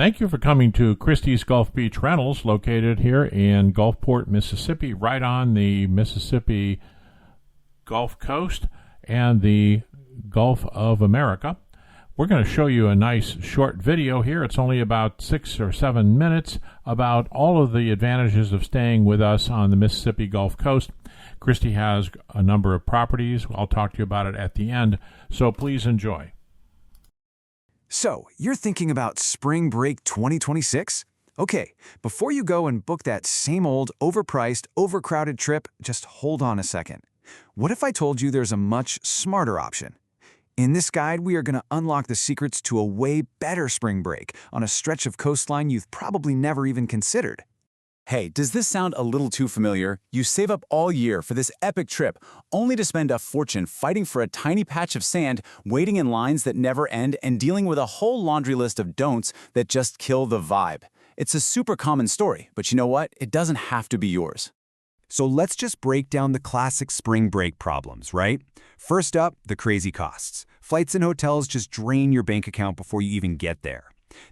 Thank you for coming to Christies Gulf Beach Rentals, located here in Gulfport, Mississippi, right on the Mississippi Gulf Coast and the Gulf of America. We're going to show you a nice short video here. It's only about 6 or 7 minutes about all of the advantages of staying with us on the Mississippi Gulf Coast. Christy has a number of properties. I'll talk to you about it at the end, so please enjoy. So, you're thinking about Spring Break 2026? Okay, before you go and book that same old, overpriced, overcrowded trip, just hold on a second. What if I told you there's a much smarter option? In this guide, we are going to unlock the secrets to a way better spring break on a stretch of coastline you've probably never even considered. Hey, does this sound a little too familiar? You save up all year for this epic trip, only to spend a fortune fighting for a tiny patch of sand, waiting in lines that never end, and dealing with a whole laundry list of don'ts that just kill the vibe. It's a super common story, but you know what? It doesn't have to be yours. So let's just break down the classic spring break problems, right? First up, the crazy costs. Flights and hotels just drain your bank account before you even get there.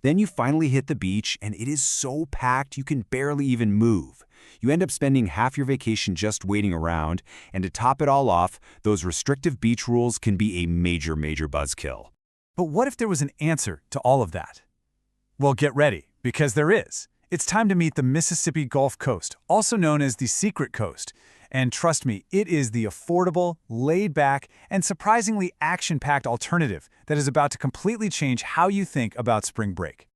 Then you finally hit the beach, and it is so packed you can barely even move. You end up spending half your vacation just waiting around, and to top it all off, those restrictive beach rules can be a major buzzkill. But what if there was an answer to all of that? Well, get ready, because there is. It's time to meet the Mississippi Gulf Coast, also known as the Secret Coast. And trust me, it is the affordable, laid-back, and surprisingly action-packed alternative that is about to completely change how you think about spring break.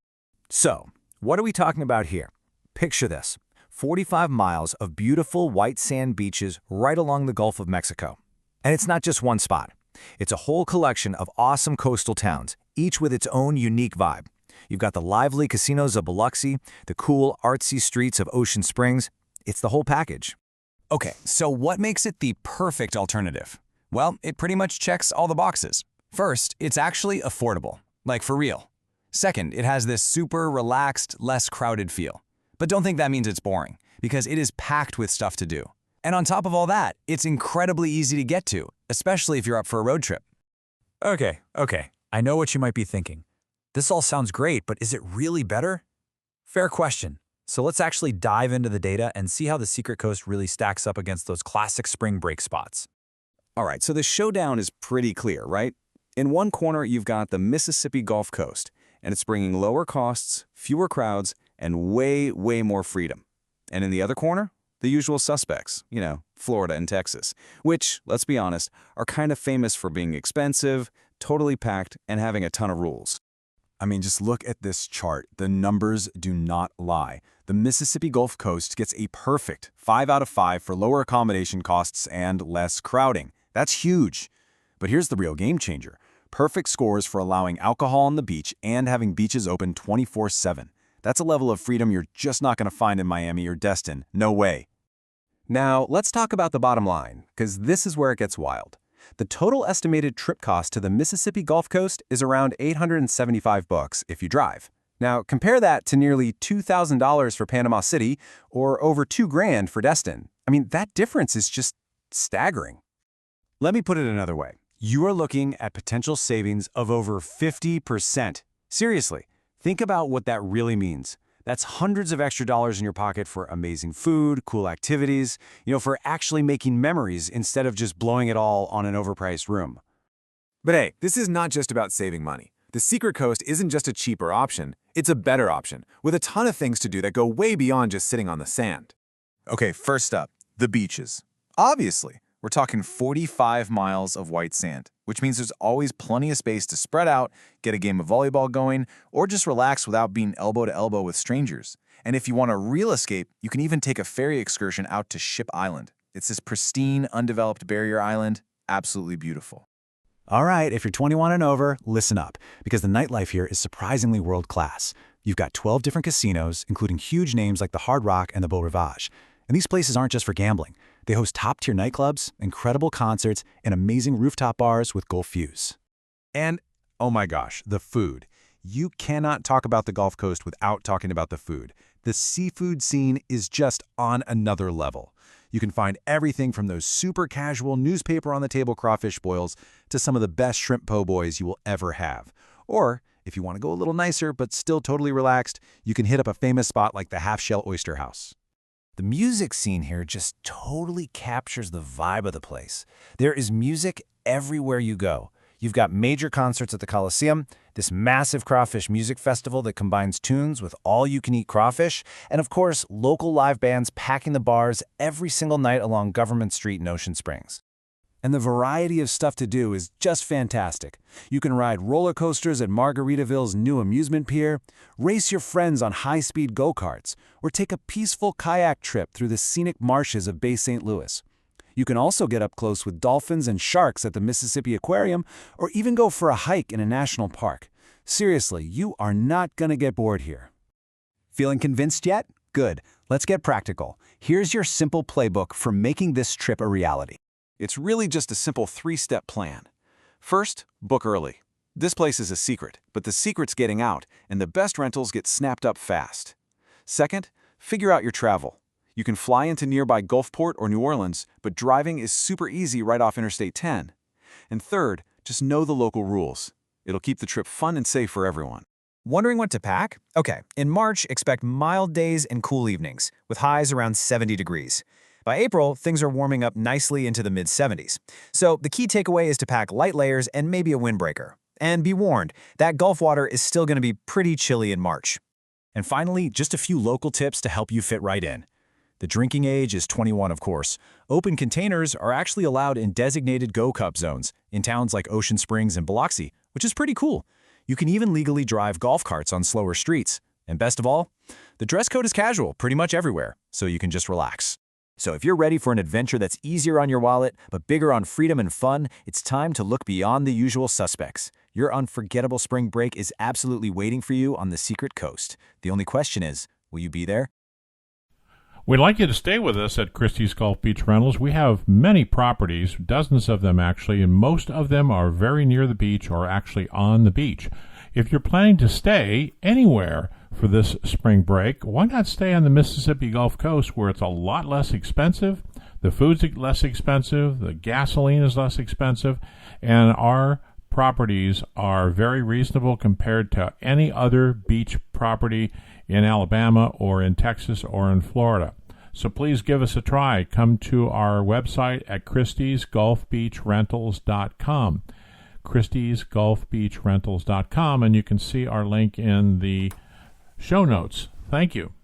So, what are we talking about here? Picture this: 45 miles of beautiful white sand beaches right along the Gulf of Mexico. And it's not just one spot. It's a whole collection of awesome coastal towns, each with its own unique vibe. You've got the lively casinos of Biloxi, the cool, artsy streets of Ocean Springs. It's the whole package. Okay, so what makes it the perfect alternative? Well, it pretty much checks all the boxes. First, it's actually affordable, like for real. Second, it has this super relaxed, less crowded feel. But don't think that means it's boring, because it is packed with stuff to do. And on top of all that, it's incredibly easy to get to, especially if you're up for a road trip. Okay, I know what you might be thinking. This all sounds great, but is it really better? Fair question. So let's actually dive into the data and see how the Secret Coast really stacks up against those classic spring break spots. All right, so the showdown is pretty clear, right? In one corner, you've got the Mississippi Gulf Coast, and it's bringing lower costs, fewer crowds, and way more freedom. And in the other corner, the usual suspects, Florida and Texas, which, let's be honest, are kind of famous for being expensive, totally packed, and having a ton of rules. I mean, just look at this chart. The numbers do not lie. The Mississippi Gulf Coast gets a perfect 5 out of 5 for lower accommodation costs and less crowding. That's huge. But here's the real game changer. Perfect scores for allowing alcohol on the beach and having beaches open 24/7. That's a level of freedom you're just not going to find in Miami or Destin. No way. Now, let's talk about the bottom line, because this is where it gets wild. The total estimated trip cost to the Mississippi Gulf Coast is around $875 if you drive. Now, compare that to nearly $2,000 for Panama City or over $2,000 for Destin. I mean, that difference is just staggering. Let me put it another way. You are looking at potential savings of over 50%. Seriously, think about what that really means. That's hundreds of extra dollars in your pocket for amazing food, cool activities, for actually making memories instead of just blowing it all on an overpriced room. But hey, this is not just about saving money. The Secret Coast isn't just a cheaper option, it's a better option, with a ton of things to do that go way beyond just sitting on the sand. Okay, first up, the beaches. Obviously, we're talking 45 miles of white sand, which means there's always plenty of space to spread out, get a game of volleyball going, or just relax without being elbow to elbow with strangers. And if you want a real escape, you can even take a ferry excursion out to Ship Island. It's this pristine, undeveloped barrier island, absolutely beautiful. All right, if you're 21 and over, listen up, because the nightlife here is surprisingly world-class. You've got 12 different casinos, including huge names like the Hard Rock and the Beau Rivage. And these places aren't just for gambling. They host top-tier nightclubs, incredible concerts, and amazing rooftop bars with Gulf views. And, oh my gosh, the food. You cannot talk about the Gulf Coast without talking about the food. The seafood scene is just on another level. You can find everything from those super casual newspaper-on-the-table crawfish boils to some of the best shrimp po' boys you will ever have. Or If you want to go a little nicer but still totally relaxed, you can hit up a famous spot like the Half-Shell Oyster House. The music scene here just totally captures the vibe of the place. There is music everywhere you go. You've got major concerts at the Coliseum, this massive crawfish music festival that combines tunes with all-you-can-eat crawfish, and of course, local live bands packing the bars every single night along Government Street in Ocean Springs. And the variety of stuff to do is just fantastic. You can ride roller coasters at Margaritaville's new amusement pier, race your friends on high-speed go-karts, or take a peaceful kayak trip through the scenic marshes of Bay St. Louis. You can also get up close with dolphins and sharks at the Mississippi Aquarium, or even go for a hike in a national park. Seriously, you are not going to get bored here. Feeling convinced yet? Good. Let's get practical. Here's your simple playbook for making this trip a reality. It's really just a simple 3-step plan. First, book early. This place is a secret, but the secret's getting out, and the best rentals get snapped up fast. Second, figure out your travel. You can fly into nearby Gulfport or New Orleans, but driving is super easy right off Interstate 10. And third, just know the local rules. It'll keep the trip fun and safe for everyone. Wondering what to pack? Okay, in March, expect mild days and cool evenings, with highs around 70 degrees. By April, things are warming up nicely into the mid-70s. So the key takeaway is to pack light layers and maybe a windbreaker. And be warned, that Gulf water is still going to be pretty chilly in March. And finally, just a few local tips to help you fit right in. The drinking age is 21, of course. Open containers are actually allowed in designated Go Cup zones in towns like Ocean Springs and Biloxi, which is pretty cool. You can even legally drive golf carts on slower streets. And best of all, the dress code is casual pretty much everywhere, so you can just relax. So if you're ready for an adventure that's easier on your wallet, but bigger on freedom and fun, it's time to look beyond the usual suspects. Your unforgettable spring break is absolutely waiting for you on the Secret Coast. The only question is, will you be there? We'd like you to stay with us at Christies Gulf Beach Rentals. We have many properties, dozens of them actually, and most of them are very near the beach or actually on the beach. If you're planning to stay anywhere for this spring break, why not stay on the Mississippi Gulf Coast where it's a lot less expensive, the food's less expensive, the gasoline is less expensive, and our properties are very reasonable compared to any other beach property in Alabama or in Texas or in Florida. So please give us a try. Come to our website at ChristiesGulfBeachRentals.com. ChristiesGulfBeachRentals.com, and you can see our link in the show notes. Thank you.